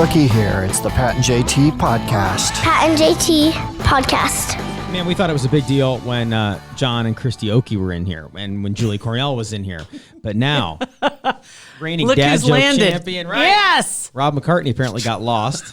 Rookie here. It's the Pat and JT podcast. Pat and JT podcast. Man, we thought it was a big deal when John and Christy Oakey were in here and when Julie Cornell was in here. But now, reigning Look dad who's joke landed. champion, right? Yes. Rob McCartney apparently got lost,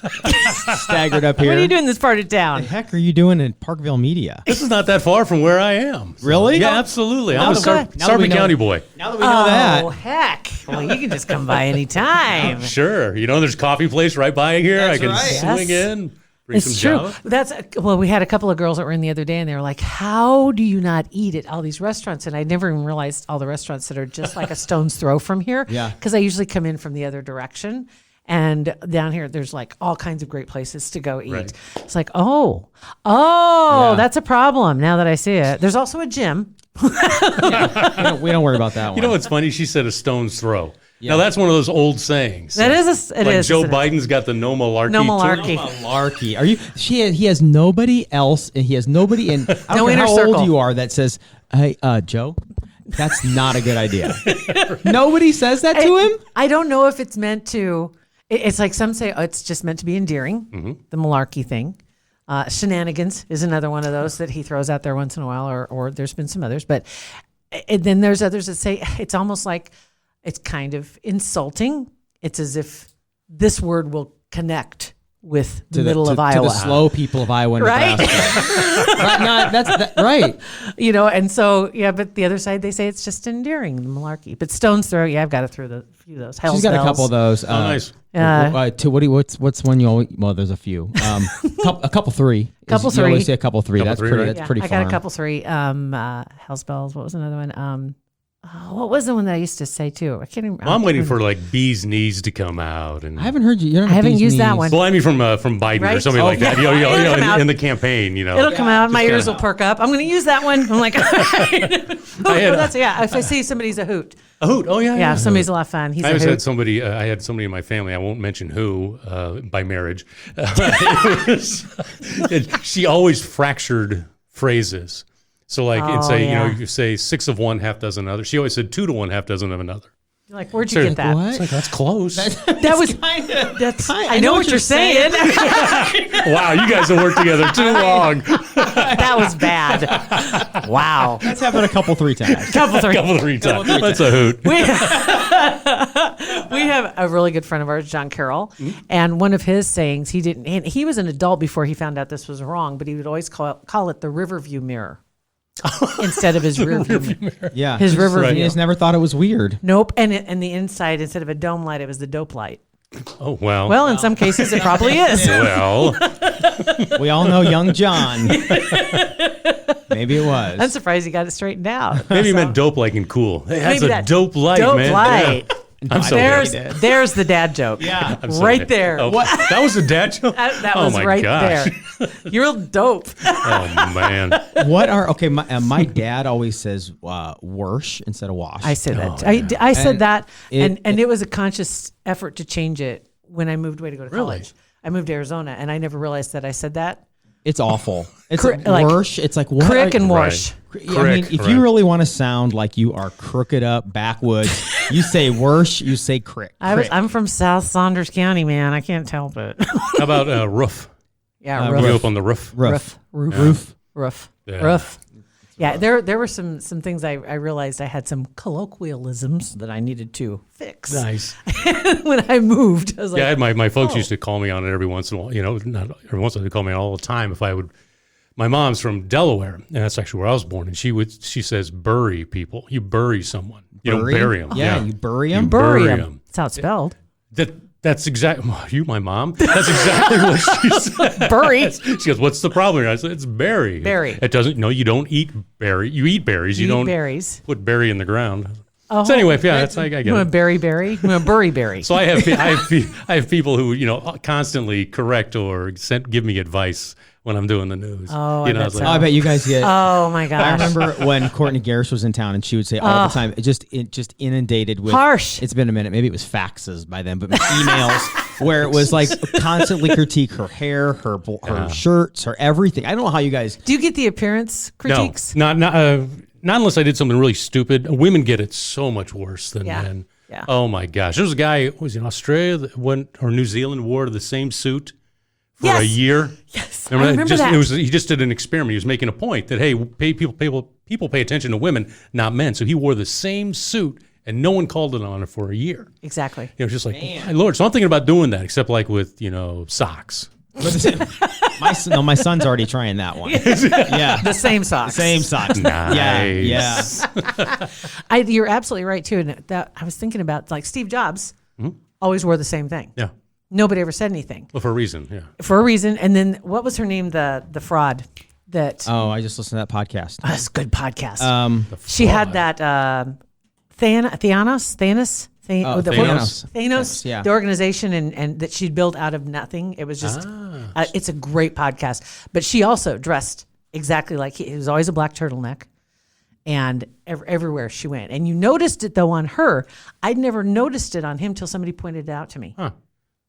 staggered up here. What are you doing in this part of What the town? heck are you doing in Parkville Media? This is not that far from where I am. Really? Yeah, absolutely. Now I'm a that we Sarpy know- County boy. Now that we know that. Oh, heck. Well, you can just come by anytime. Sure. You know, there's a coffee place right by here. That's I can right. swing Yes. in, bring It's some true. java. Well, we had a couple of girls that were in the other day, and they were like, "How do you not eat at all these restaurants?" And I never even realized all the restaurants that are just like a stone's throw from here. Yeah. Because I usually come in from the other direction, and down here there's like all kinds of great places to go eat. Right. It's like, oh, Yeah. that's a problem. Now that I see it, there's also a gym. We don't worry about that one. You know what's funny? She said a stone's throw. Yeah. Now, that's one of those old sayings. That is it like is, Joe isn't it? Biden's got the no malarkey. No too. malarkey. Malarkey. Are you? He has nobody else, and he has nobody in. I don't No care inner how circle. old you are that says, "Hey, Joe, that's not a good idea." Nobody says that to him. I don't know if it's meant to. It's like some say it's just meant to be endearing, the malarkey thing. Shenanigans is another one of those that he throws out there once in a while, or there's been some others. But and then there's others that say it's almost like it's kind of insulting. It's as if this word will connect with the middle of Iowa. to the slow people of Iowa and Right? Nebraska. Right? Right. You know, and so, yeah, but the other side, they say it's just endearing, the malarkey. But stone's throw, yeah, I've got to throw a few of those. She's Hell's got a bells. couple of those. Nice. What's one you always? Well, there's a few. A couple three. Couple You three. always say a couple three. Couple That's three, pretty. right? That's Yeah, pretty I far. got a couple three. Hell's bells. What was another one? What was the one that I used to say too? I can't even. Well, I'm waiting for like bee's knees to come out. And I haven't heard you. You don't I have haven't these used that knees. one. Well, I mean from Biden or Right? something Oh, like that. yeah. It'll come out. In the campaign, you know. It'll come out. My Just ears kinda- will perk up. I'm going to use that one. I'm like, that's yeah. If I see somebody's a hoot, A hoot. Oh yeah. yeah. If somebody's a lot of fun, he's I a always hoot. had somebody. I had somebody in my family. I won't mention who by marriage. She always fractured phrases. So like it'd say, yeah. you say 6 of one, half dozen other. She always said 2 to 1, half dozen of another. You're like, where'd you get that? What? It's like that's close. That was that's. I know what you're saying. Wow, you guys have worked together too long. That was bad. Wow. That's happened a couple three times. Couple three. Couple 3 times. That's a hoot. We have a really good friend of ours, John Carroll, and one of his sayings, he was an adult before he found out this was wrong, but he would always call it the Riverview mirror instead of his rearview mirror. Yeah. His river He view. just never thought it was weird. Nope. And the inside, instead of a dome light, it was the dope light. Oh well. Well, in some cases, it probably is. Well. We all know young John. Maybe it was. I'm surprised he got it straightened out. Maybe you meant dope like and cool. Hey, that's Maybe a that dope light, dope man. light. Yeah. I'm so There's happy. there's the dad joke. Yeah. I'm so right happy. there. Oh, that was a dad joke? That Oh was my right gosh. there. You're real dope. Oh man. My dad always says worsh instead of wash. I said that. Oh, I said And that, it- and it was a conscious effort to change it when I moved away to go to Really? college. I moved to Arizona, and I never realized that I said that. It's awful. It's Cri- like, worsh. It's like what? Crick and Right. wash. I mean, if Crick, you right. really want to sound like you are crooked up backwoods, you say worsh. You say crick. I'm from South Saunders County, man. I can't help it. How about roof? Yeah, Grew roof, up on the roof. Roof. roof. Yeah. Roof. Yeah, there were some things I realized I had some colloquialisms that I needed to fix. Nice. When I moved, I was like, Yeah, I had my folks oh. used to call me on it every once in a while. You know, not every once in a while, they call me all the time if I would. My mom's from Delaware, and that's actually where I was born. And she says bury people. You bury someone. You don't bury them. Yeah, you bury them. bury bury 'em. 'em. That's how it's spelled. That's exactly you, my mom. That's exactly what she said. Bury. She goes, "What's the problem?" I said, "It's berry. Berry. It doesn't. No, you don't eat berry. You eat berries. You Eat don't berries. put berry in the ground." Oh, So anyway, yeah, that's I get You want it. to berry? You want to berry? So I have people who constantly correct or give me advice when I'm doing the news. Oh, you I bet it's so. Oh, I bet you guys get. Oh my gosh! I remember when Courtney Garris was in town, and she would say all the time, it just inundated with Harsh. It's been a minute. Maybe it was faxes by then, but emails where it was like constantly critique her hair, her shirts, her everything. I don't know how you guys. Do you get the appearance critiques? No, not unless I did something really stupid. Women get it so much worse than Yeah. men. Yeah. Oh my gosh, there was a guy who was in Australia that went or New Zealand wore the same suit for a year. Yes, Remember I remember that. He just did an experiment. He was making a point that hey, people pay attention to women, not men. So he wore the same suit, and no one called it on it for a year. Exactly. It was just like, my Lord. So I'm thinking about doing that, except like with socks. My son's already trying that one. Yeah, The same socks. same socks. Nice. Yeah. You're absolutely right too. And that I was thinking about like Steve Jobs always wore the same thing. Yeah. Nobody ever said anything Well, for a reason. Yeah. for a reason. And then what was her name? The fraud that Oh, I just listened to that podcast. that's a good podcast. She fraud. had that Thanos. Thanos. Yeah. The organization and that she'd built out of nothing. It was just, it's a great podcast. But she also dressed exactly like he. It was always a black turtleneck, and everywhere she went. And you noticed it though on her. I'd never noticed it on him till somebody pointed it out to me. Huh.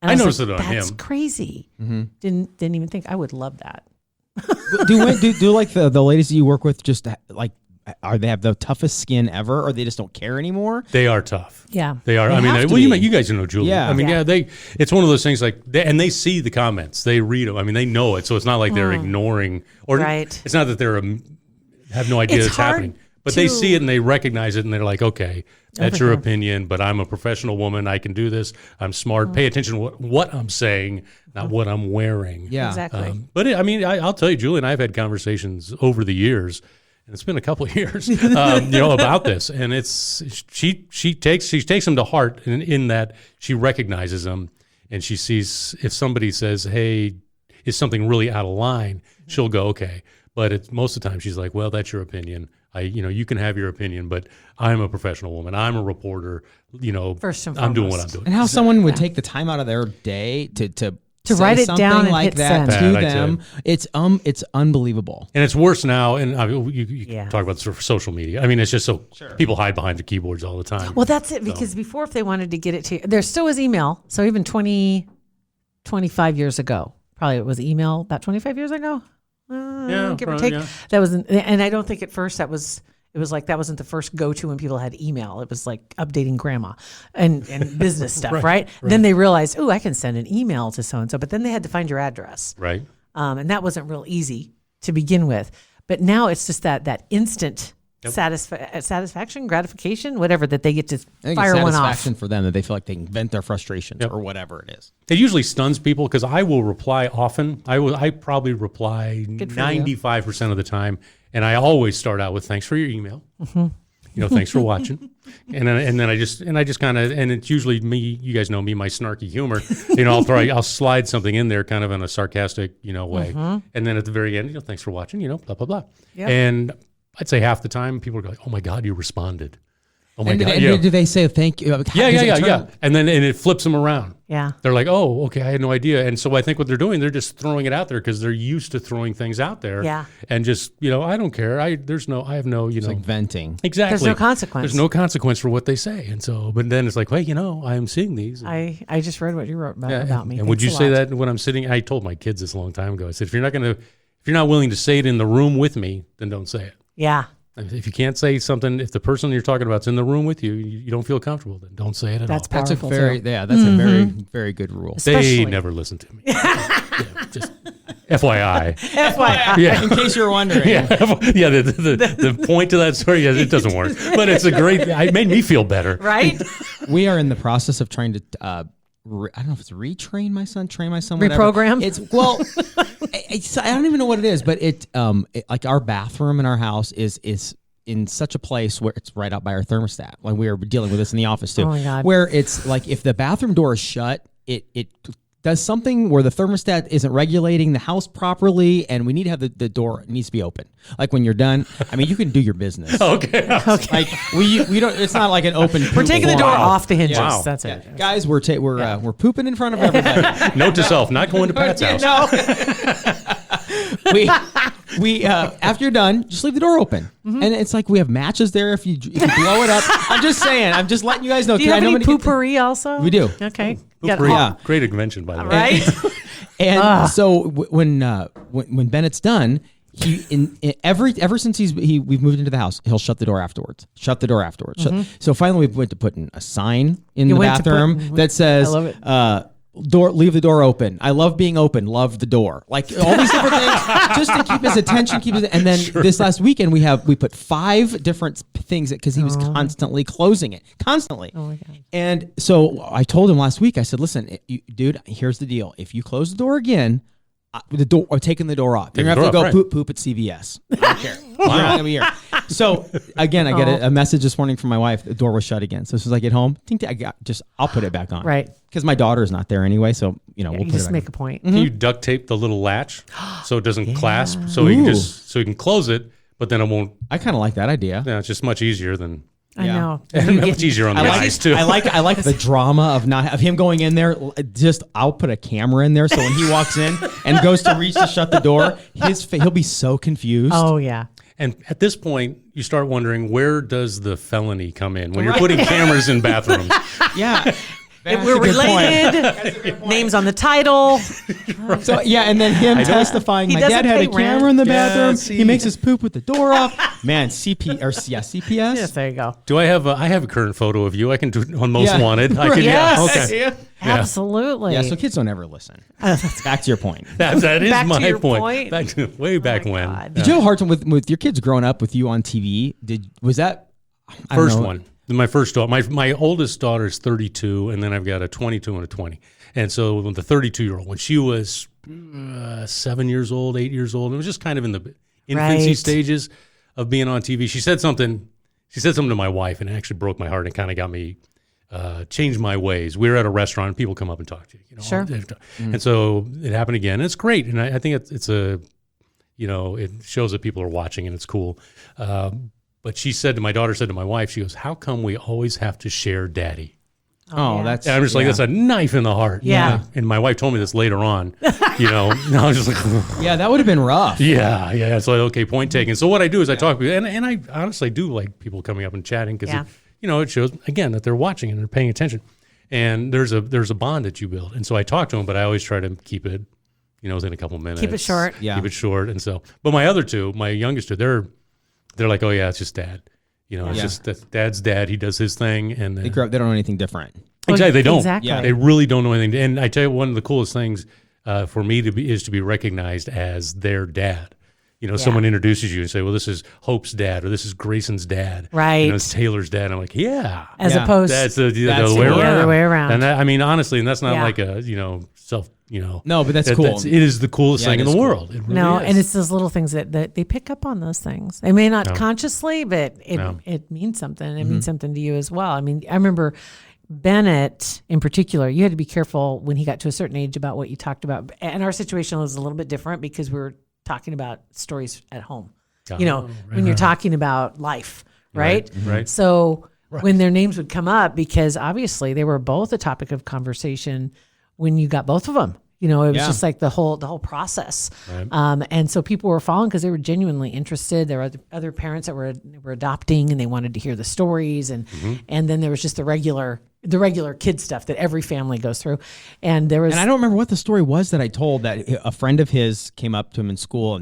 And I was noticed like, it on That's him. crazy. Didn't even think I would love that. do like the ladies that you work with just like they have the toughest skin ever, or they just don't care anymore? They are tough. Yeah, They are. They I mean, have to you be. guys know Julie. Yeah. I mean, Yeah. it's one of those things like, they see the comments, they read them. I mean, they know it, so it's not like they're ignoring, or Right. it's not that they're have no idea It's it's hard happening, but they to- see it and they recognize it, and they're like, okay, that's your opinion, but I'm a professional woman. I can do this. I'm smart. Pay attention to what I'm saying, not what I'm wearing. Yeah. exactly. But I'll tell you, Julie and I have had conversations over the years, and it's been a couple of years, about this. And she takes them to heart in that she recognizes them, and she sees if somebody says, "Hey, is something really out of line?" She'll go, "Okay." But it's most of the time she's like, "Well, that's your opinion. You can have your opinion, but I'm a professional woman. I'm a reporter. First and I'm doing what I'm foremost. doing." And how someone would take the time out of their day to say write it something down and like hit that send. to Bad, I'd them, it's unbelievable. And it's worse now. And you Yeah. talk about sort of social media. I mean, it's just so people hide behind their keyboards all the time. Well, that's it. Because before, if they wanted to get it to you, there still was email. So even 25 years ago, probably it was email about 25 years ago. Give or probably, take. yeah. That was, and I don't think at first it was like that wasn't the first go-to when people had email. It was like updating grandma and business stuff, right? Then they realized, oh, I can send an email to so-and-so, but then they had to find your address. Right. And that wasn't real easy to begin with. But now it's just that instant satisfaction, gratification, whatever, that they get to I think fire it's one off. satisfaction for them that they feel like they can vent their frustrations or whatever it is. It usually stuns people because I will reply often. I probably reply Good for you. 95% of the time, and I always start out with "Thanks for your email." Thanks for watching, and then I just kind of, and it's usually me. You guys know me, my snarky humor. I'll slide something in there, kind of in a sarcastic, way, and then at the very end, "Thanks for watching," blah blah blah, Yep. and I'd say half the time people are like, "Oh my God, you responded." Oh my And, God. and do they say thank you? Yeah. And then it flips them around. Yeah. They're like, "Oh, okay, I had no idea." And so I think what they're doing, they're just throwing it out there because they're used to throwing things out there. Yeah. And just, I don't care. I have no, It's like venting. exactly. There's no consequence. There's no consequence for what they say. And so, but then it's like, "Hey, I am seeing these." I just read what you wrote about me. And would you Thanks a say lot. that when I'm sitting? I told my kids this a long time ago. I said, if you're not willing to say it in the room with me, then don't say it. Yeah. If you can't say something, if the person you're talking about is in the room with you, you don't feel comfortable, then don't say it at That's all. That's a powerful very too. that's a very very good rule. They Especially- never listen to me. Just FYI. FYI. Yeah. In case you're wondering, Yeah, the point to that story, it doesn't work. But it's a great, it made me feel better. Right? we are in the process of trying to. I don't know if it's train my son, whatever. Reprogram? It's I don't even know what it is, but like our bathroom in our house is in such a place where it's right out by our thermostat. Like we are dealing with this in the office too. Oh my God. Where it's like if the bathroom door is shut, it does something where the thermostat isn't regulating the house properly, and we need to have the door needs to be open. Like when you're done, I mean, you can do your business. Okay. Like we don't. It's not like an open. We're taking the door off the hinges. Wow. That's it. Guys, we're pooping in front of everybody. Note to self, not going to Pat's house. No. we after you're done, just leave the door open, and it's like we have matches there. If you blow it up, I'm just saying. I'm just letting you guys know. Do you have I know any when to get- poopery also? We do. Okay. Yeah. Great invention, by the way. Right? And so when Bennett's done, Ever since we've moved into the house, he'll shut the door afterwards. So finally, we went to put in a sign in the bathroom that says, I love it. Leave the door open. I love being open. Love the door. Like all these different things, just to keep his attention. And then this last weekend, we put 5 different things because he was constantly closing it, constantly. Oh my God. And so I told him last week. I said, "Listen, dude, here's the deal. If you close the door again, or taking the door off, you're gonna have to go poop at CVS. I don't care. You're not gonna be here." So again, I get a message this morning from my wife. The door was shut again. So as soon as I get home, I'll put it back on. Right. Because my daughter's not there anyway. So we'll put just it back make on. a point. Can you duct tape the little latch so it doesn't clasp? So you can close it, but then it won't. I kind of like that idea. Yeah, it's just much easier than. I know. And much easier on the eyes too. I like the drama of him going in there. I'll put a camera in there so when he walks in and goes to reach to shut the door, he'll be so confused. Oh yeah. And at this point, you start wondering, where does the felony come in when you're putting cameras in bathrooms? Yeah. If we're related, names on the title. So and then him testifying. He My doesn't dad had pay a camera rent. in the Yeah, bathroom. see. He makes his poop with the door off. Man, CPS. Yes, there you go. Do I have a current photo of you? I can do it on Most Yeah. Wanted. I can. Yes. Yeah. Okay. Yeah. Absolutely. Yeah. So kids don't ever listen. Back to your point. That is Back to my your point. point. Back to way back when. God. Did you have a hard time with your kids growing up with you on TV? Was that I don't First know. one. My first daughter. My oldest daughter is 32, and then I've got a 22 and a 20. And so when the 32-year-old, when she was 7 years old, 8 years old, it was just kind of in the infancy Right. stages of being on TV. She said something to my wife, and it actually broke my heart and kind of got me changed my ways. We were at a restaurant, and people come up and talk to you. Sure. And so it happened again. And it's great, and I think it's it shows that people are watching, and it's cool. But my daughter said to my wife, she goes, "How come we always have to share daddy?" Oh, yeah. that's. And I'm just like, yeah. that's a knife in the heart. Yeah. And my wife told me this later on, and I was just like, Yeah, that would have been rough. yeah. It's like, okay, point taken. So what I do is I talk to people, and I honestly do like people coming up and chatting because, it shows, again, that they're watching and they're paying attention. And there's a bond that you build. And so I talk to them, but I always try to keep it, within a couple minutes. Keep it short. Yeah. Keep it short. And so, but my other two, my youngest two, they're like, oh yeah, it's just dad. It's just that dad's dad. He does his thing. And They grow up. They don't know anything different. exactly, they don't. Exactly. Yeah. They really don't know anything. And I tell you, one of the coolest things for me is to be recognized as their dad. Someone introduces you and say, well, this is Hope's dad, or this is Grayson's dad. Right. It's Taylor's dad. I'm like, yeah. As Yeah. opposed That's the That's way the around. other way around. And that, honestly, and that's not Yeah. like a, self, No, but that's cool. it is the coolest Yeah, thing it in is the cool. world. It really no, is. and it's those little things that they pick up on those things. They may not No. consciously, but No. it means something. It means something to you as well. I mean, I remember Bennett in particular, you had to be careful when he got to a certain age about what you talked about. And our situation was a little bit different because we were talking about stories at home. When you're talking about life, right? Right. So when their names would come up, because obviously they were both a topic of conversation when you got both of them. It was just like the whole process. Right. And so people were following because they were genuinely interested. There were other parents that were adopting and they wanted to hear the stories. And then there was just the regular kid stuff that every family goes through. And there was, And I don't remember what the story was that I told that a friend of his came up to him in school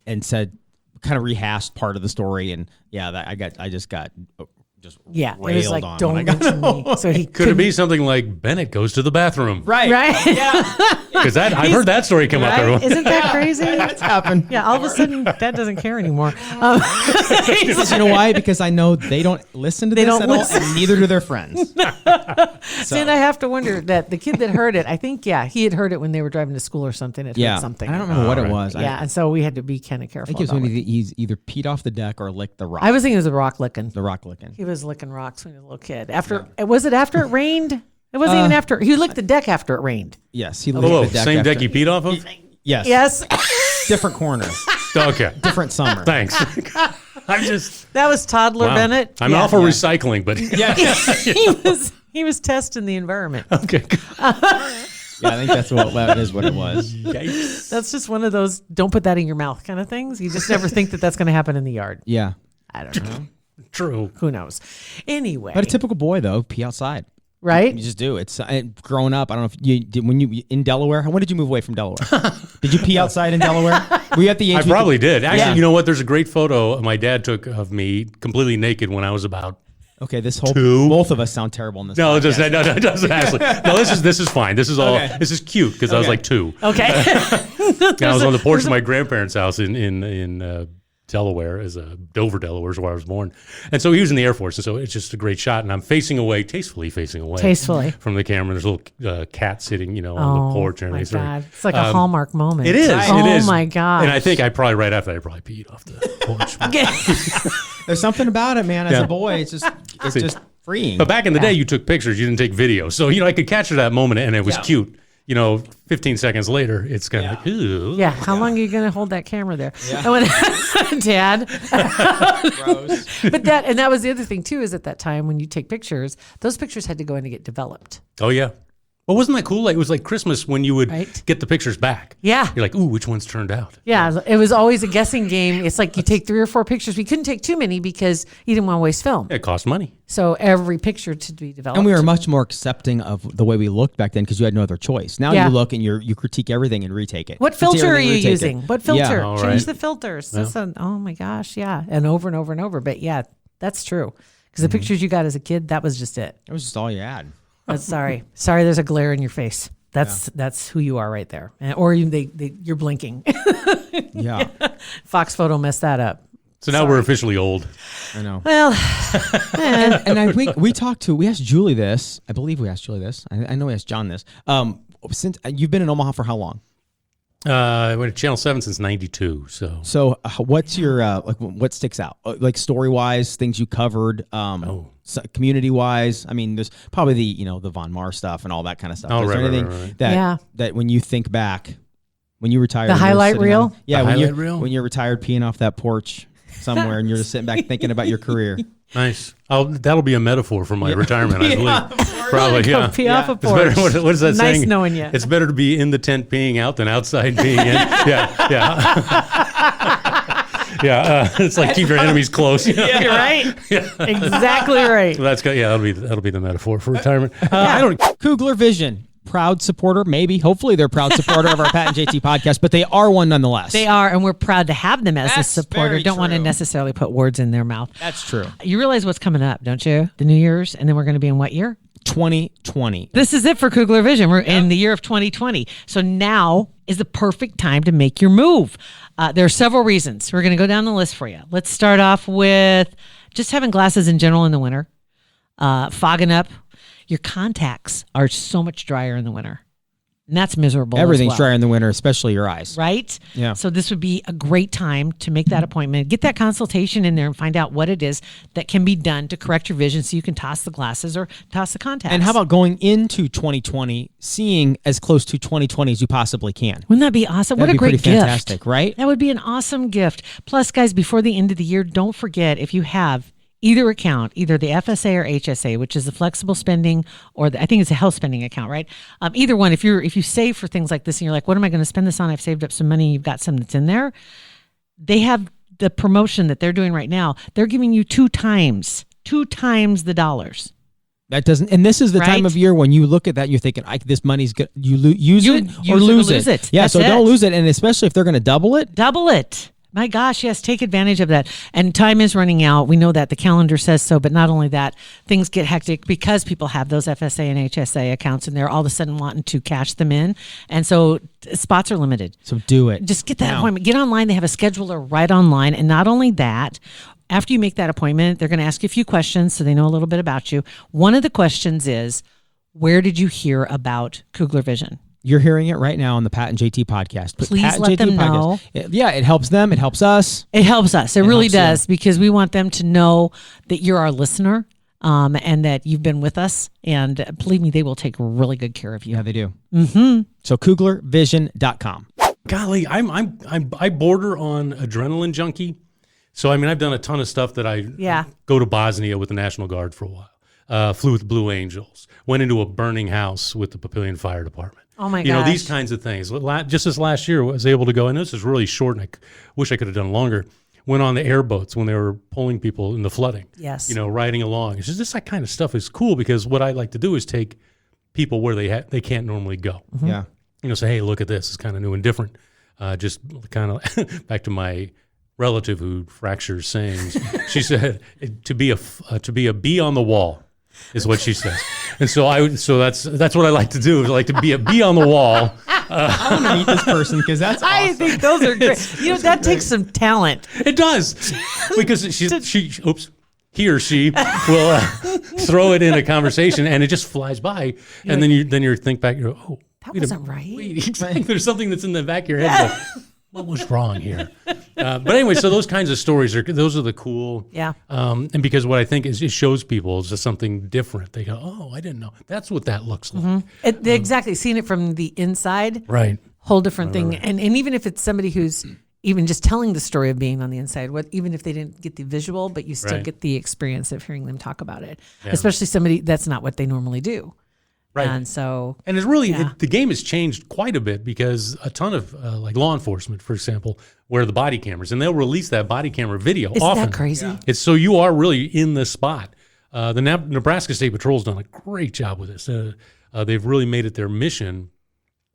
and said, kind of rehashed part of the story. And I just got it was railed like, on don't when I got mention me. So he Could it be something like Bennett goes to the bathroom? right. right? Because I've heard that story come up. Right? Everyone. Isn't that crazy? That's happened. Yeah, all of a sudden, Dad doesn't care anymore. Because you know why? Because I know they don't listen to They this don't at listen. all, and neither do their friends. And I have to wonder that the kid that heard it, I think, he had heard it when they were driving to school or something. It heard something. I don't remember what it right. was. Yeah, and so we had to be kind of I careful. think it was about when it. he's either peed off the deck or licked the rock. I was thinking it was a rock licking. the rock licking. He was licking rocks when he was a little kid. Was it after it rained? It wasn't even after. He licked the deck after it rained. Yes, he licked Whoa, the deck. same after- deck you peed off of? Yes. Yes, Different corner. Okay. Different summer. Thanks. I'm just. that was toddler Wow. Bennett. I'm all for recycling, but he was testing the environment. okay. Yeah, I think that's that is what it was. Yikes. That's just one of those don't put that in your mouth kind of things. You just never think that that's going to happen in the yard. Yeah. I don't know. True. Who knows? Anyway, But a typical boy, though, pee outside. right? You just do. It's growing up. I don't know if you did when you in Delaware. When did you move away from Delaware? Did you pee outside in Delaware? Were you at the age? I probably did. Actually, you know what? There's a great photo my dad took of me completely naked when I was about. Okay, this whole 2. both of us sound terrible in this. No, it doesn't. No, it doesn't actually. No, this is fine. This is all. Okay. This is cute because I was like 2. Okay. And I was on the porch of my grandparents' house in Delaware, Dover, Delaware is where I was born. And so he was in the Air Force, and so it's just a great shot. And I'm tastefully facing away from the camera. There's a little cat sitting, on the porch and everything. My God. It's like a Hallmark moment. It is. Right? It is. Oh my God. And I think right after that, I probably peed off the porch. There's something about it, man. As a boy, it's just freeing. But back in the day, you took pictures. You didn't take video. So, I could capture that moment, and it was cute. 15 seconds later, it's kind of like, ooh. Yeah. How long are you going to hold that camera there? Yeah. Dad. Gross. But that was the other thing too, is at that time when you take pictures, those pictures had to go in to get developed. Oh, yeah. Well, wasn't that cool? Like, it was like Christmas when you would get the pictures back. Yeah. You're like, ooh, which one's turned out? Yeah. It was always a guessing game. It's like you take 3 or 4 pictures. We couldn't take too many because you didn't want to waste film. It cost money. So every picture to be developed. And we were much more accepting of the way we looked back then because you had no other choice. Now you look and you critique everything and retake it. What filter are you using? What filter? Yeah. Change the filters. Yeah. Oh my gosh. Yeah. And over and over and over. But yeah, that's true. Because the pictures you got as a kid, that was just it. It was just all you had. Sorry. There's a glare in your face. That's who you are right there. Or you're blinking. Yeah. Fox Photo messed that up. So now we're officially old. I know. Well, and I think we asked Julie this. I believe we asked Julie this. I know we asked John this. Since you've been in Omaha for how long? I went to Channel 7 since 92. So what's your, what sticks out? Like story-wise, things you covered, community wise. I mean, there's probably the Von Mar stuff and all that kind of stuff. Is there anything that when you think back, when you retired, the highlight reel? When you're retired peeing off that porch somewhere and you're just sitting back thinking about your career. Nice. That'll be a metaphor for my retirement, I believe. Probably, yeah. Pee off a porch. What is that saying? Nice knowing you. It's better to be in the tent peeing out than outside peeing in. Yeah. It's like keep your enemies close. Yeah, you're right. Yeah. Exactly right. So that'll be the metaphor for retirement. Kugler Vision. Proud supporter, maybe. Hopefully they're proud supporter of our Pat and JT podcast, but they are one nonetheless. They are, and we're proud to have them as a supporter. Don't want to necessarily put words in their mouth. That's true. You realize what's coming up, don't you? The New Year's, and then we're going to be in what year? 2020. This is it for Kugler Vision. We're in the year of 2020. So now is the perfect time to make your move. There are several reasons. We're going to go down the list for you. Let's start off with just having glasses in general in the winter, fogging up. Your contacts are so much drier in the winter. And that's miserable. Everything's drier in the winter, especially your eyes. Right? Yeah. So this would be a great time to make that appointment, get that consultation in there and find out what it is that can be done to correct your vision so you can toss the glasses or toss the contacts. And how about going into 2020, seeing as close to 2020 as you possibly can? Wouldn't that be awesome? That'd what a great gift. Fantastic, right? That would be an awesome gift. Plus, guys, before the end of the year, don't forget if you have either account, either the FSA or HSA, which is the flexible spending, or I think it's a health spending account, right? Either one. If you save for things like this, and you're like, "What am I going to spend this on?" I've saved up some money. You've got some that's in there. They have the promotion that they're doing right now. They're giving you 2 times the dollars. That doesn't, and this is the time of year when you look at that and you're thinking, this money's good. You use it or lose it. Yeah, so don't lose it, and especially if they're going to double it. Double it. My gosh, yes, take advantage of that. And time is running out. We know that the calendar says so, but not only that, things get hectic because people have those FSA and HSA accounts and they're all of a sudden wanting to cash them in. And so spots are limited. So do it. Just get that appointment. Get online. They have a scheduler right online. And not only that, after you make that appointment, they're going to ask you a few questions so they know a little bit about you. One of the questions is, where did you hear about Kugler Vision? You're hearing it right now on the Pat and JT podcast. Please let them know. It helps them. It helps us. It helps us. It really does because we want them to know that you're our listener and that you've been with us. And believe me, they will take really good care of you. Yeah, they do. Mm-hmm. So KuglerVision.com. Golly, I border on adrenaline junkie. So, I mean, I've done a ton of stuff that I go to Bosnia with the National Guard for a while. Flew with the Blue Angels. Went into a burning house with the Papillion Fire Department. Oh my gosh. You know, these kinds of things. Just this last year, I was able to go, and this is really short, and I wish I could have done longer. went on the airboats when they were pulling people in the flooding. Yes. Riding along. It's just this kind of stuff is cool because what I like to do is take people where they can't normally go. Mm-hmm. Yeah. Say, hey, look at this. It's kind of new and different. Just kind of back to my relative who fractures sayings. She said to be a bee on the wall is what she says. And so that's what I like to do. I like to be a bee on the wall. I want to meet this person because that's awesome. I think those are great. That takes some talent. It does because he or she will throw it in a conversation and it just flies by, and then you think back. You're that wasn't right. Wait, there's something that's in the back of your head. What was wrong here? But anyway, so those kinds of stories are the cool. Yeah. And because what I think is it shows people is just something different. They go, oh, I didn't know. That's what that looks like. Exactly. Seeing it from the inside. Right. Whole different thing. Right. And even if it's somebody who's even just telling the story of being on the inside, even if they didn't get the visual, but you still get the experience of hearing them talk about it, especially somebody that's not what they normally do. Right. And so, and it's really, the game has changed quite a bit because a ton of like law enforcement, for example, wear the body cameras and they'll release that body camera video. Isn't often. that crazy? Yeah. It's so you are really in the spot. The Nebraska State Patrol's done a great job with this. They've really made it their mission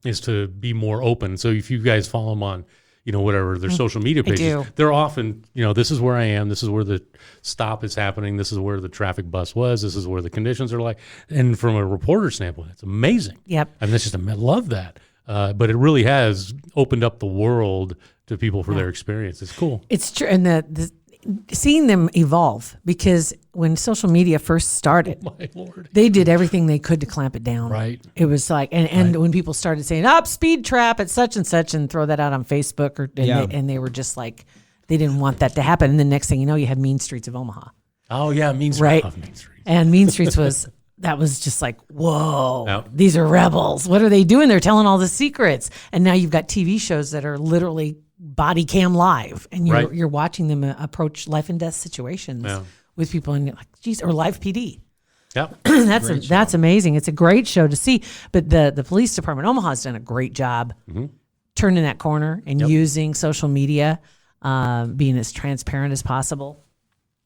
is to be more open. So if you guys follow them on, whatever their social media pages, they're often, this is where I am. This is where the stop is happening. This is where the traffic bus was. This is where the conditions are like. And from a reporter standpoint, it's amazing. Yep. I mean, I love that. But it really has opened up the world to people for their experience. It's cool. It's true. And seeing them evolve, because when social media first started, My Lord. they did everything they could to clamp it down. Right. It was like, and when people started saying, speed trap at such and such, and throw that out on Facebook, and they were just like, they didn't want that to happen. And the next thing you know, you had Mean Streets of Omaha. Oh, yeah, Mean Streets. Right. I love Mean Streets. And Mean Streets that was just like, whoa, Yep. These are rebels. What are they doing? They're telling all the secrets. And now you've got TV shows that are literally body cam live, and you're watching them approach life and death situations with people, and you're like, geez, or Live PD. Yep. That's amazing. It's a great show to see. But the police department, Omaha's done a great job turning that corner and using social media, being as transparent as possible.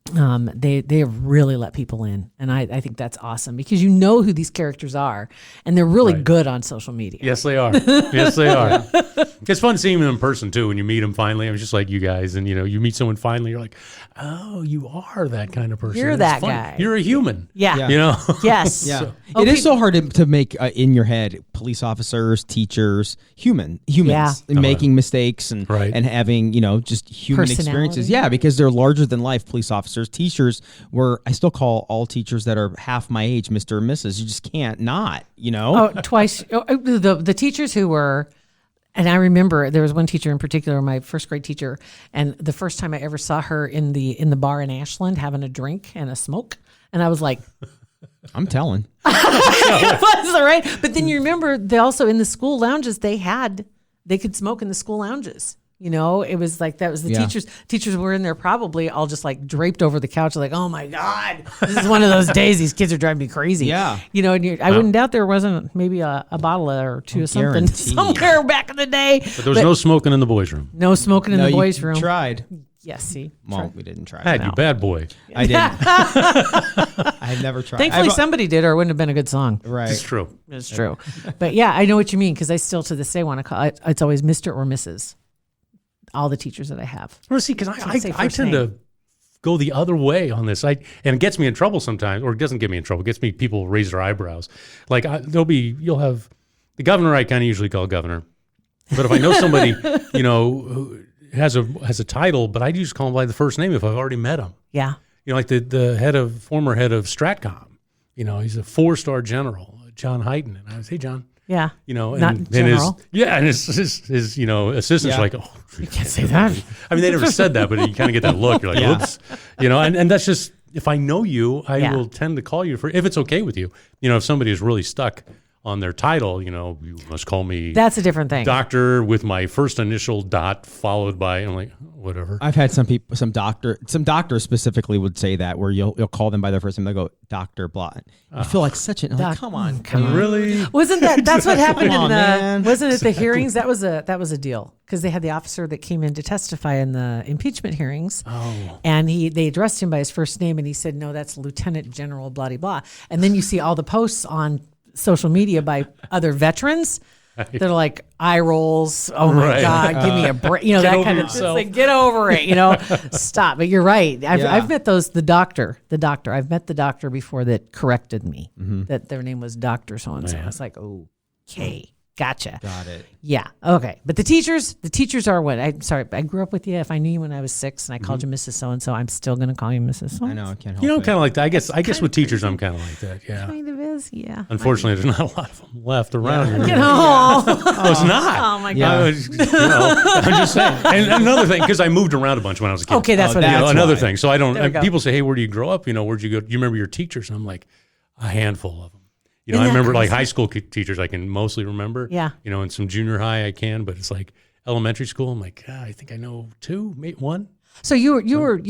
They have really let people in, and I think that's awesome because you know who these characters are, and they're really good on social media. Yes, they are. Yes, they are. It's fun seeing them in person too when you meet them finally. I'm just like you guys, and you meet someone finally. You're like, oh, you are that kind of person. You're It's that fun. guy. You're a human. Yeah. Yes. Yeah. It is so hard to make in your head police officers, teachers, humans making mistakes and having, just human experiences. Yeah, because they're larger than life police officers. Teachers I still call all teachers that are half my age Mr. and Mrs. You just can't not, Oh, twice. The teachers who were, and I remember there was one teacher in particular, my first grade teacher, and the first time I ever saw her in the bar in Ashland having a drink and a smoke, and I was like, I'm telling. It was all right. But then you remember they also in the school lounges they could smoke in the school lounges. It was like that was the teachers. Teachers were in there probably all just like draped over the couch, like, oh my God, this is one of those days. These kids are driving me crazy. Yeah. And I wouldn't doubt there wasn't maybe a bottle or two of something somewhere back in the day. But there was no smoking in the boys' room. No smoking in the boys' room. Tried. Yes, see. Well, we didn't try. You bad boy. I didn't. I've never tried. Thankfully, somebody did, or it wouldn't have been a good song. Right. It's true. It's true. But yeah, I know what you mean because I still to this day want to call it. It's always Mr. or Mrs. All the teachers that I have. Well, see, because I tend to go the other way on this. And it gets me in trouble sometimes, or it doesn't get me in trouble. It gets me, people raise their eyebrows. Like you'll have the governor. I kind of usually call governor, but if I know somebody, who has a title, but I just call him by the first name if I've already met him. Yeah. Like the former head of Stratcom. He's a 4-star general, John Hyten, and I would say, John. Yeah. And general. His assistants are like, oh, you can't say that. I mean, they never said that, but you kind of get that look. You're like, oops. And that's just, if I know you, I will tend to call you if it's okay with you. If somebody is really stuck on their title, you must call me That's a different thing. doctor with my first initial dot followed by, I'm like, whatever. I've had some doctors specifically would say that, where you'll call them by their first name. They'll go, Dr. Blah. You feel like such an, like, come on. Really? Wasn't that's what happened Come on, man. wasn't it the hearings? That was a deal, because they had the officer that came in to testify in the impeachment hearings. Oh. And they addressed him by his first name, and he said, no, that's Lieutenant General blah, blah, blah. And then you see all the posts on social media by other veterans. They're like eye rolls. Oh my Right. God, give me a break. That kind of, it's like, get over it, stop. But you're right. I've met the doctor. I've met the doctor before that corrected me that their name was Dr. So-and-so. I was like, okay, gotcha. Got it. Yeah. Okay. But the teachers are what? I'm sorry. I grew up with you. If I knew you when I was 6 and I called you Mrs. So-and-so, I'm still going to call you Mrs. So-and-so. I know, I can't help Kind it. of like that. I guess with teachers, I'm kind of like that. Yeah. Kind of is. Yeah. Unfortunately, there's not a lot of them left around here. Oh, No, it's not. oh my God. Yeah. I'm just saying. And another thing, because I moved around a bunch when I was a kid. Okay, that's what it that's is. Another why. thing. So I don't. There we go. People say, "Hey, where do you grow up? Where'd you go? Do you remember your teachers?" And I'm like, a handful of them. Isn't I that remember like crazy? high school teachers. I can mostly remember. Yeah. And some junior high I can, but it's like elementary school. I'm like, I think I know 2, maybe 1. So you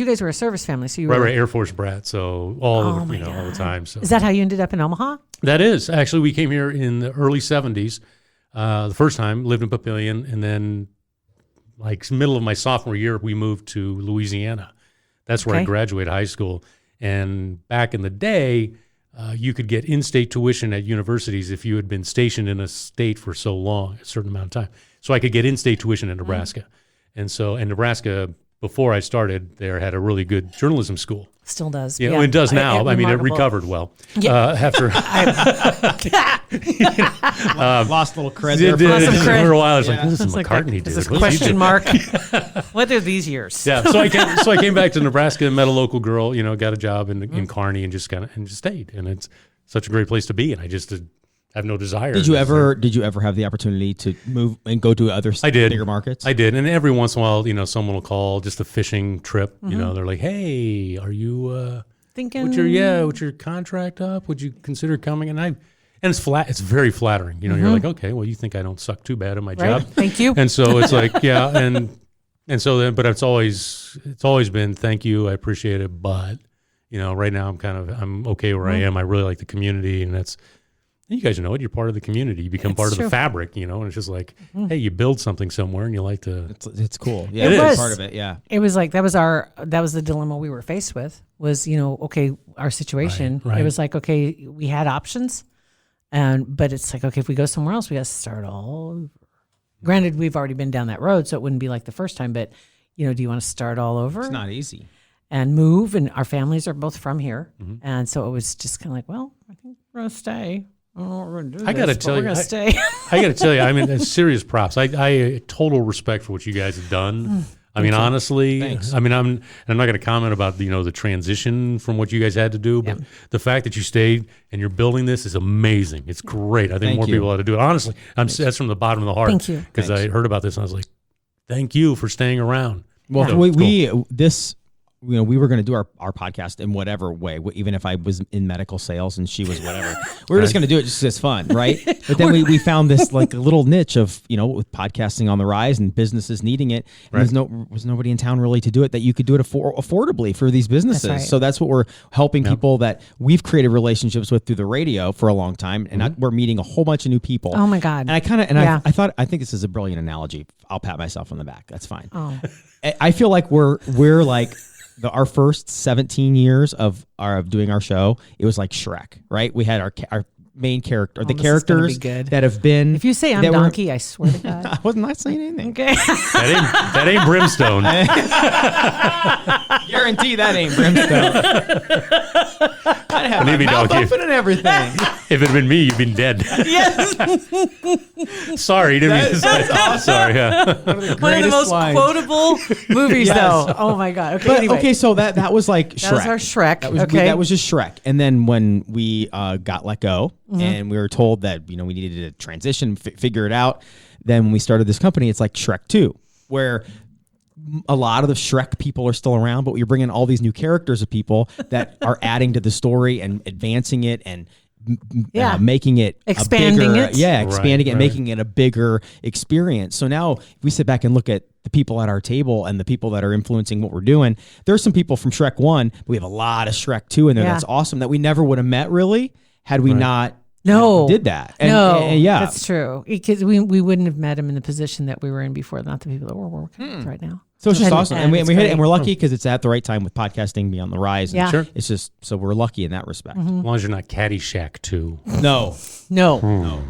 guys were a service family. So you were Right, Air Force brat. So all Oh of my all the God. time. So Is that how you ended up in Omaha? that is actually, we came here in the early 70s. The first time lived in Papillion, and then like middle of my sophomore year, we moved to Louisiana. That's where I Okay. graduated high school. And back in the day, you could get in-state tuition at universities if you had been stationed in a state for so long, a certain amount of time. So I could get in-state tuition in Nebraska. And Nebraska, before I started there, had a really good journalism school. Still does. Yeah, it does now. I mean, it remarkable. recovered well Yeah. after. Lost a little cred Did there. Lost some cred. for a while. I was like, this is It's like McCartney, this dude. is What's he question doing? mark. What are these years? Yeah, so I came back to Nebraska and met a local girl. Got a job in Kearney and just stayed. And it's such a great place to be. And I just have no desire. Did you ever have the opportunity to move and go to other I did. bigger markets? I did, and every once in a while, someone will call just a fishing trip. They're like, "Hey, are you Thinking. what's your contract up? Would you consider coming?" And it's it's very flattering. You're like, "Okay, well, you think I don't suck too bad at my Right. job?" Thank you. And so it's like, yeah, and so then, but it's always been thank you, I appreciate it, but right now I'm okay where I am. I really like the community, and you guys know it. You're part of the community. You become part of true. the fabric, and it's just like, hey, you build something somewhere, and you like to. It's cool. Yeah, It it's is. part of it. Yeah. It was like that was the dilemma we were faced with was, okay, our situation. Right. It was like, okay, we had options, but it's like, okay, if we go somewhere else, we got to start all over. Granted, we've already been down that road, so it wouldn't be like the first time, but do you want to start all over? It's not easy. And move, and our families are both from here, and so it was just kind of like, well, I think we're gonna stay. I don't know what we're gonna do. I gotta but tell we're you, gonna stay. I got to tell you, I mean, serious props. I total respect for what you guys have done. I mean, honestly, Thanks. I mean, I'm not going to comment about the transition from what you guys had to do, but the fact that you stayed and you're building this is amazing. It's great. I think Thank more you. people ought to do it. Honestly, that's from the bottom of the heart. Thank you. Because I heard about this and I was like, thank you for staying around. Well, Yeah. we were going to do our podcast in whatever way, even if I was in medical sales and she was whatever. We were just going to do it just as fun, right? But then we found this like a little niche of with podcasting on the rise and businesses needing it. And was nobody in town really to do it that you could do it affordably for these businesses. That's right. So that's what we're helping people that we've created relationships with through the radio for a long time, and we're meeting a whole bunch of new people. Oh my God! And I kind of Yeah. I think this is a brilliant analogy. I'll pat myself on the back. That's fine. Oh. I feel like we're like our first 17 years of doing our show. It was like Shrek, right? We had our main character, the this is gonna be characters good. that have been. If you say I'm that were- Donkey, I swear to God. I was not saying anything. Okay. That ain't brimstone. Guarantee that ain't brimstone. I'd have Believe my me, mouth Donkey. open and everything. If it had been me, you'd been dead. Sorry, didn't mean to say that. Sorry, yeah. One of the Greatest most lines. quotable movies, Yes. though. Oh my God. Okay. But, anyway. okay, so that was like Shrek. That was our Shrek. That was just Shrek. And then when we got let go and we were told that we needed to transition, figure it out, then when we started this company, it's like Shrek 2, where a lot of the Shrek people are still around, but you're bringing all these new characters of people that are adding to the story and advancing it and making it expanding a bigger, it. expanding it, and making it a bigger experience. So now if we sit back and look at the people at our table and the people that are influencing what we're doing, there's some people from Shrek 1, but we have a lot of Shrek 2 in there. That's awesome that we never would have met really had we not did that. And that's true. Because we wouldn't have met him in the position that we were in before, not the people that we're working with right now. So it's just awesome. And we hit it, and we're lucky Oh. because it's at the right time with podcasting being on the rise. And Sure. it's just, so we're lucky in that respect. As long as you're not Caddyshack 2. No.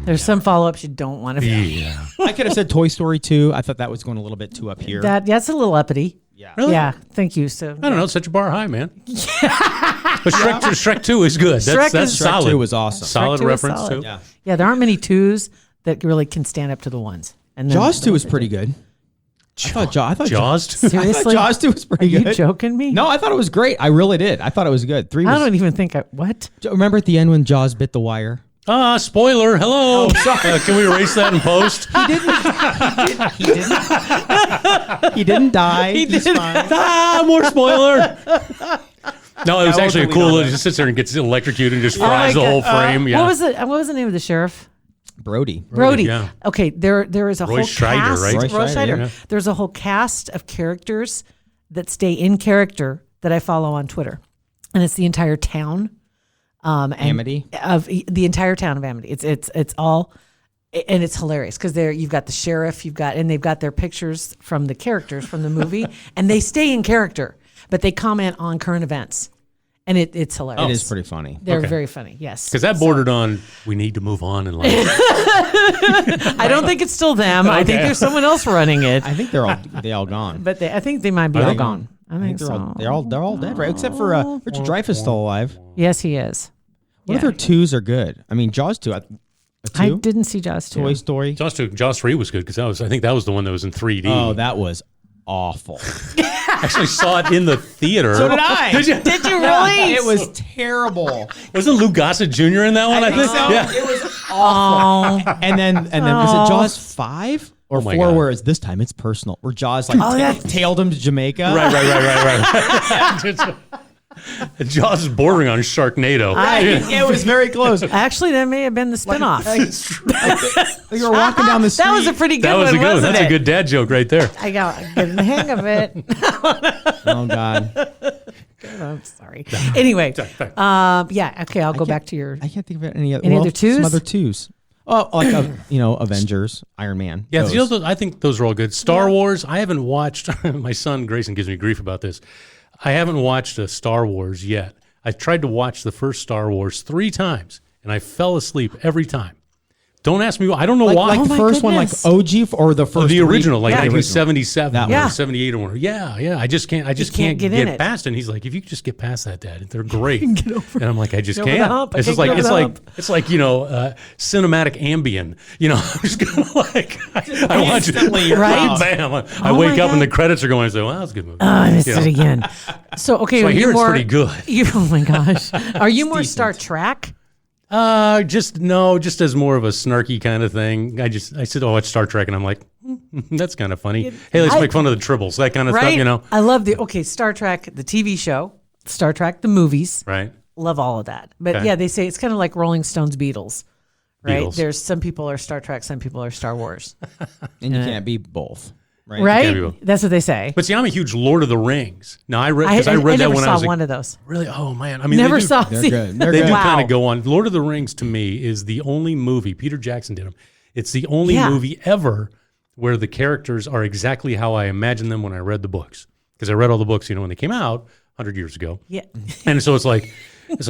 There's some follow-ups you don't want to be. Yeah. I could have said Toy Story 2. I thought that was going a little bit too up here. That's a little uppity. Yeah. Really? Yeah, thank you. So I don't know. Set your bar high, man. But Shrek 2 is good. That's Shrek solid. 2 was awesome. Solid Shrek 2 is reference, solid. too. Yeah, there aren't many 2s that really can stand up to the 1s. And then Jaws 2 was pretty good. I thought Jaws 2? Seriously? Jaws 2 was pretty Are good. you joking me? No, I thought it was great. I really did. I thought it was good. 3 was. I don't even think what? Remember at the end when Jaws bit the wire? Spoiler. Hello. Can we erase that in post? He didn't die. He's fine. More spoiler. No, it was Yeah, actually we'll cool. delete It just sits there and gets electrocuted and just Oh fries my the whole God. frame. Yeah. What was the name of the sheriff? Brody. Brody. yeah. Okay, there is a Roy whole Scheider, cast. right? Roy Roy Scheider, Scheider. yeah. There's a whole cast of characters that stay in character that I follow on Twitter, and it's the entire town. And Amity? Of the entire town of Amity. It's all, and it's hilarious because you've got the sheriff, and they've got their pictures from the characters from the movie, and they stay in character, but they comment on current events, and it's hilarious. It is pretty funny. They're Okay. very funny, yes. Because that bordered on, we need to move on in life. I don't think it's still them. I think there's someone else running it, I think they all gone. but I think they might be all gone. I think they're so. they're all dead, right? Except for Richard Dreyfuss still alive. Yes, he is. What other 2s are good? I mean, Jaws 2. A 2? I didn't see Jaws 2. Toy Story. Jaws 3 was good because I think that was the one that was in 3D. Oh, that was awful. I actually saw it in the theater. So did I. Did you? Did you really? It was terrible. Wasn't Lou Gossett Jr. in that one? I think. so. Yeah. It was awful. Oh, And then was it Jaws 5 or Oh my 4? God. Whereas this time it's personal. Where Jaws tailed him to Jamaica. Right. Jaws is bordering on Sharknado. It was very close. actually, that may have been the spinoff. You were walking down the street. That was a pretty good That was one, a good. wasn't That's it? a good dad joke right there. I got getting the hang of it. Oh God. I'm sorry. Anyway, yeah. Okay, I'll go back to your. I can't think of any other. Any other 2s? Some other 2s. Oh, like Avengers, Iron Man. Yeah, those. I think those are all good. Star Wars, I haven't watched. My son Grayson gives me grief about this. I haven't watched a Star Wars yet. I tried to watch the first Star Wars 3 times, and I fell asleep every time. Don't ask me why. I don't know why. Like the my first one, like goodness. OG or the first the original, like Yeah. 1977 That one. or 78 or whatever. Yeah. I just can't can't get in it. past it. And he's like, if you could just get past that, Dad, they're great. And I'm like, I just Get over the can't. hump. I It's just can't like get over the it's like cinematic Ambien. I'm just gonna like I watch it. Instantly, Right? Bam! I Oh wake my up and God. the credits are going. I say, well, that's a good movie. I missed it again. So okay, So I are you hear it's more, pretty good. Oh my gosh, are you more Star Trek? Just as more of a snarky kind of thing. I said, oh, it's Star Trek, and I'm like, that's kind of funny. Hey, let's make fun of the Tribbles, that kind of Right? stuff, I love Star Trek, the TV show, Star Trek, the movies. Right? Love all of that. But Okay. yeah, they say it's kind of like Rolling Stones, Beatles. Right? Beatles. There's some people are Star Trek, some people are Star Wars. and you can't be both. Right. Right? can't be both. That's what they say. But see, I'm a huge Lord of the Rings. Now I read I that never when saw I was one of those. really. Oh man, I mean, Never they do, saw. They're see, good. They're They good. do Wow. kind of go on. Lord of the Rings to me is the only movie. Peter Jackson did them. It's the only Yeah. movie ever where the characters are exactly how I imagined them when I read the books. Because I read all the books, when they came out 100 years ago. Yeah. And so it's like,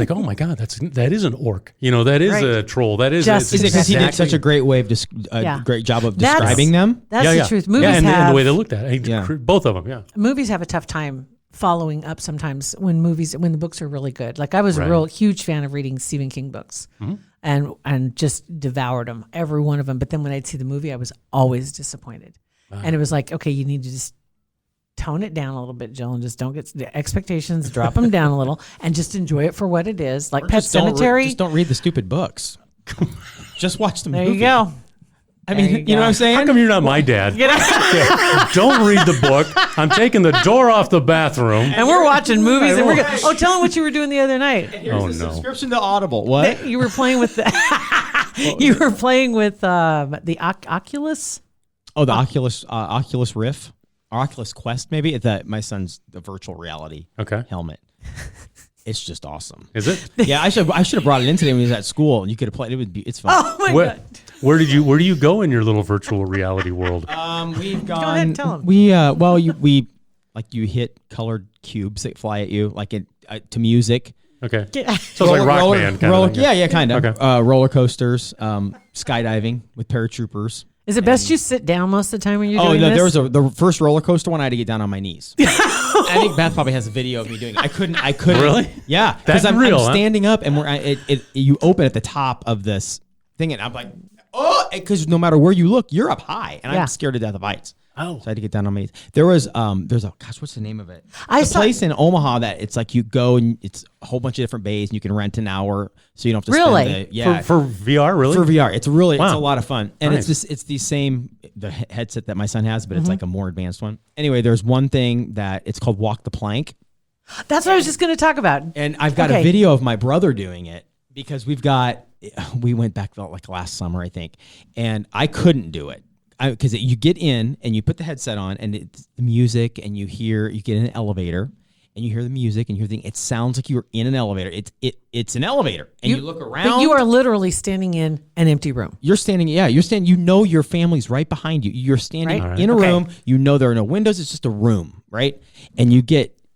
oh my God, that is an orc. That is Right. a troll. That is. Just it's Is it because he did exactly- such a great way of Yeah. great job of That's- describing them? That's the truth. Movies and have the way they looked at it. Yeah. Both of them. Yeah. movies have a tough time following up sometimes when the books are really good. Like I was Right. a real huge fan of reading Stephen King books and just devoured them, every one of them. But then when I'd see the movie, I was always disappointed. And it was like, okay, you need to just tone it down a little bit, Jill, and just don't get the expectations, drop them down a little, and just enjoy it for what it is. Like Pet Just don't Sematary. just don't read the stupid books. Just watch the There movie. you go. I mean, you know what I'm saying? How come you're not my dad? Okay, don't read the book. I'm taking the door off the bathroom. And we're watching movies. And we're tell them what you were doing the other night. Oh, no. Subscription to Audible. What? You were playing with the Oculus. Oh, the Oculus Rift, or Oculus Quest, maybe. It's my son's the virtual reality helmet. It's just awesome. Is it? Yeah, I should have brought it in today when he was at school, and you could have played. It's fun. Oh my god! Where do you go in your little virtual reality world? We've gone. Go ahead and tell him. We you hit colored cubes that fly at you to music. Okay. So it's like Rock Band kind of thing. Yeah, kind of. Okay. Roller coasters, skydiving with paratroopers. Is it best you sit down most of the time when you're doing this? There was the first roller coaster one. I had to get down on my knees. I think Beth probably has a video of me doing it. I couldn't. Really? Yeah, because I'm real, standing up, and you open at the top of this thing, and I'm like, oh, because no matter where you look, you're up high, and I'm scared to death of heights. Oh, so I had to get down on my knees. There's what's the name of it? Place in Omaha that it's like you go and it's a whole bunch of different bays, and you can rent an hour, so you don't have to spend for VR, really? For VR, it's really it's Wow. a lot of fun, and Nice. it's the same headset that my son has, but it's like a more advanced one. Anyway, there's one thing that it's called Walk the Plank. That's what I was just going to talk about. And I've got a video of my brother doing it because we went back like last summer, I think, and I couldn't do it because you get in and you put the headset on and it's the music and you get in an elevator and you hear the music and you hear it sounds like you're in an elevator. It's an elevator and you look around. But you are literally standing in an empty room. You're standing. You know your family's right behind you. You're standing in a room. You know there are no windows. It's just a room, right? And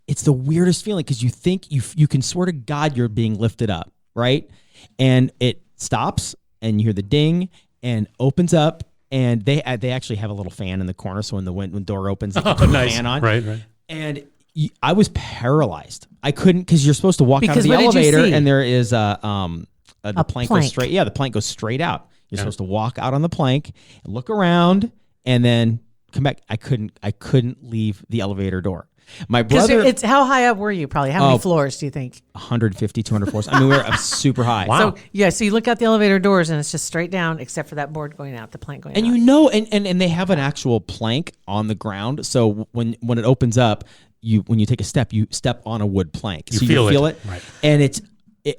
it's the weirdest feeling because you think you can swear to God you're being lifted up, right? And it stops and you hear the ding and opens up and they actually have a little fan in the corner so when the door opens, they can put the fan on. Right. And I was paralyzed. I couldn't because you're supposed to walk out of the elevator and there is the plank goes straight. Yeah, the plank goes straight out. You're supposed to walk out on the plank, and look around, and then come back. I couldn't leave the elevator door. My brother. It's how high up were you? Probably how many floors do you think? 150, 200 floors. I mean, we were up super high. Wow. So you look out the elevator doors and it's just straight down, except for that board going out, the plank going out. And and they have an actual plank on the ground. So when it opens up, when you take a step, you step on a wood plank. You so feel you feel it. Right. And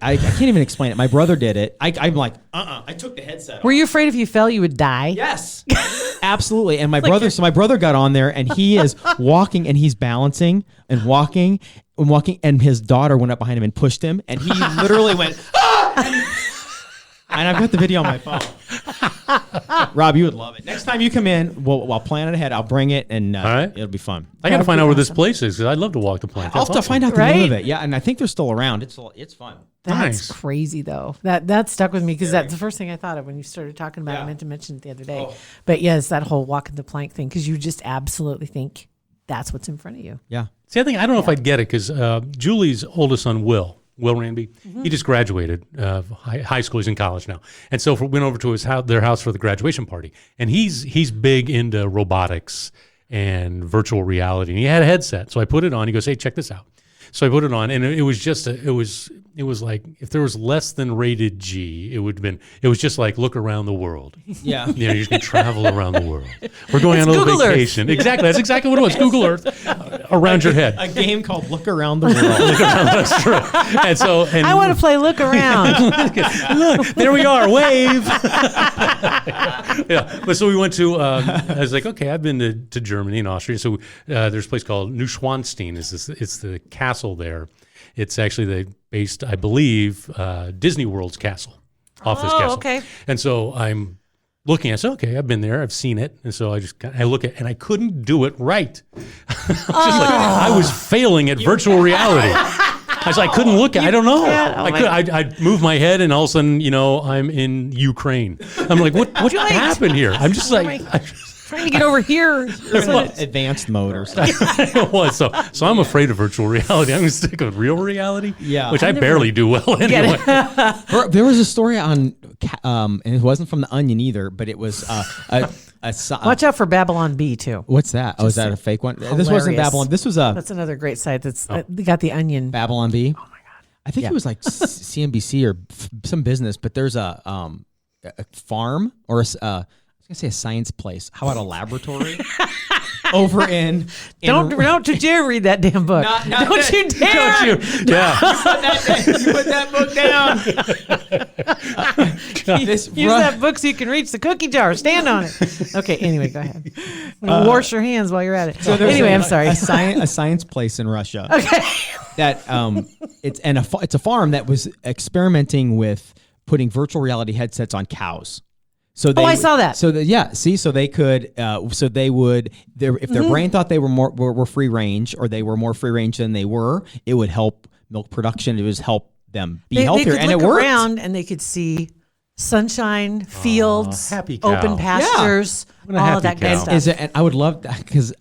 I can't even explain it. My brother did it. I'm like, I took the headset off. Were you afraid if you fell, you would die? Yes, absolutely. And my brother got on there and he is walking and he's balancing and walking, and his daughter went up behind him and pushed him, and he literally went, and I've got the video on my phone. Rob, you would love it. Next time you come in, I'll plan it ahead. I'll bring it, and it'll be fun. I got to find out where this place is because I'd love to walk the plank. I'll have to find out the name of it. Yeah, and I think they're still around. It's fun. That's Nice. crazy, though. That stuck with me because that's the first thing I thought of when you started talking about it. I meant to mention it the other day. But yes, that whole walking the plank thing, because you just absolutely think that's what's in front of you. Yeah. See, I don't know if I'd get it because Julie's oldest son, Will Ranby, he just graduated high school. He's in college now, and so went over to their house for the graduation party. And he's big into robotics and virtual reality. And he had a headset, so I put it on. He goes, "Hey, check this out." So I put it on, and it was just it was like if there was less than rated G, it was just like look around the world. Yeah. You know, you can travel around the world. We're going on a Google Earth. vacation. Exactly. That's exactly what it was. Google Earth around your head. A game called Look Around the World. That's true. And I want to play Look Around. look, there we are, wave. Yeah, but so we went to. I was like, okay, I've been to Germany and Austria. So there's a place called Neuschwanstein. It's the castle there. It's actually based, I believe, Disney World's castle off this castle. Okay. And so I'm looking. I said, okay, I've been there, I've seen it, and so I look at, and I couldn't do it right. I was failing at virtual reality. I was like, I couldn't look at. I don't know. I'd move my head, and all of a sudden, I'm in Ukraine. I'm like, what happened here? I'm just like. Trying to get over here. Advanced mode or stuff. It was. So I'm afraid of virtual reality. I'm going to stick with real reality, Yeah. which I barely do well anyway. There was a story on, and it wasn't from The Onion either, but it was Watch out for Babylon Bee too. What's that? Oh, is that a fake one? This wasn't Babylon. This was That's another great site. They got The Onion. Babylon Bee. Oh my God. I think it was like CNBC or some business, but there's a farm or gonna say a science place. How about a laboratory? Over in Don't you dare read that damn book. Don't you dare. Don't you? Yeah. you put that book down. Use that book so you can reach the cookie jar. Stand on it. Okay, anyway, go ahead. Wash your hands while you're at it. So anyway, I'm sorry. A science place in Russia. Okay. That it's a farm that was experimenting with putting virtual reality headsets on cows. So I saw that. So they could, if their brain thought they were free range, or they were more free range than they were, it would help milk production. It would help them be healthier, they could and look it worked. around and they could see sunshine, fields, happy cow. open pastures, What a all happy of that cow. good stuff. And I would love that because.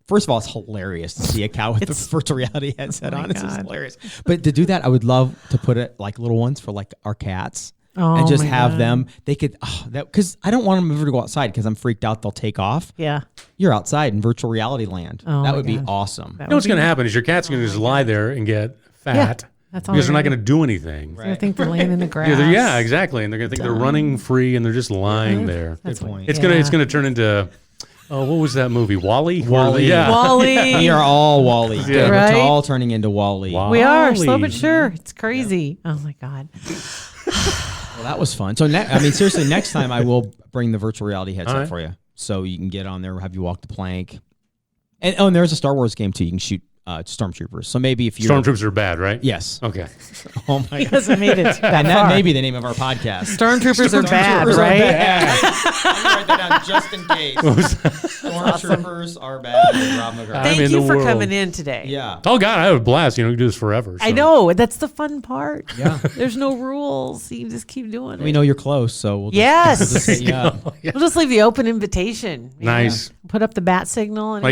First of all, it's hilarious to see a cow with a virtual reality headset on. It's just hilarious. But to do that, I would love to put it like little ones for like our cats. And just have them. They could because I don't want them ever to go outside because I'm freaked out they'll take off. Yeah, you're outside in virtual reality land. That would be awesome. You know what's going to happen is your cat's going to just lie there and get fat. That's all because they're not going to do anything. I think they're laying in the grass. Yeah, exactly. And they're going to think they're running free and they're just lying there. Good point. It's gonna turn into. Oh, what was that movie? Wall-E? Wall-E. Yeah. Wall-E. We are all Wall-E. Yeah. Right? We're all turning into Wall-E. We are, slow but sure. It's crazy. Oh, my God. Well, that was fun. So, seriously, next time I will bring the virtual reality headset right. for you. So you can get on there, have you walk the plank. And there's a Star Wars game, too. You can shoot stormtroopers. So maybe if you Stormtroopers are bad, right? Yes. Okay. Oh, my He God. hasn't made it And that may be the name of our podcast. Stormtroopers are bad, right? I'm going to write that down just in case. Stormtroopers are bad with Rob McCartney. Thank you for coming in today. Yeah. Oh, God, I have a blast. You know, we can do this forever. So. I know. That's the fun part. Yeah. There's no rules. You just keep doing it. We know you're close, so we'll Yes. hit you up. We'll just leave the open invitation. Nice. Put up the bat signal. When I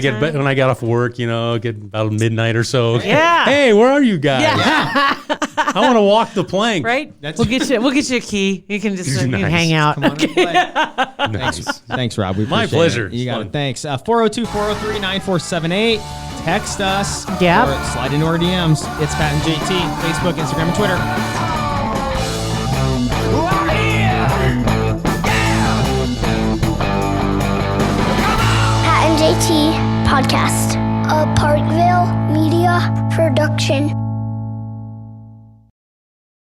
get off work, get about midnight or so. Yeah. Hey, where are you guys? Yeah. I want to walk the plank. Right? We'll get you a key. You can just you can Nice. hang out. Come on and play. Nice. Thanks, Rob. We My appreciate pleasure. it. You got Fun. it. Thanks. 402-403-9478. Text us. Yep. Or slide into our DMs. It's Pat and JT. Facebook, Instagram, and Twitter. Pat and JT Podcast, a Parkville Media Production.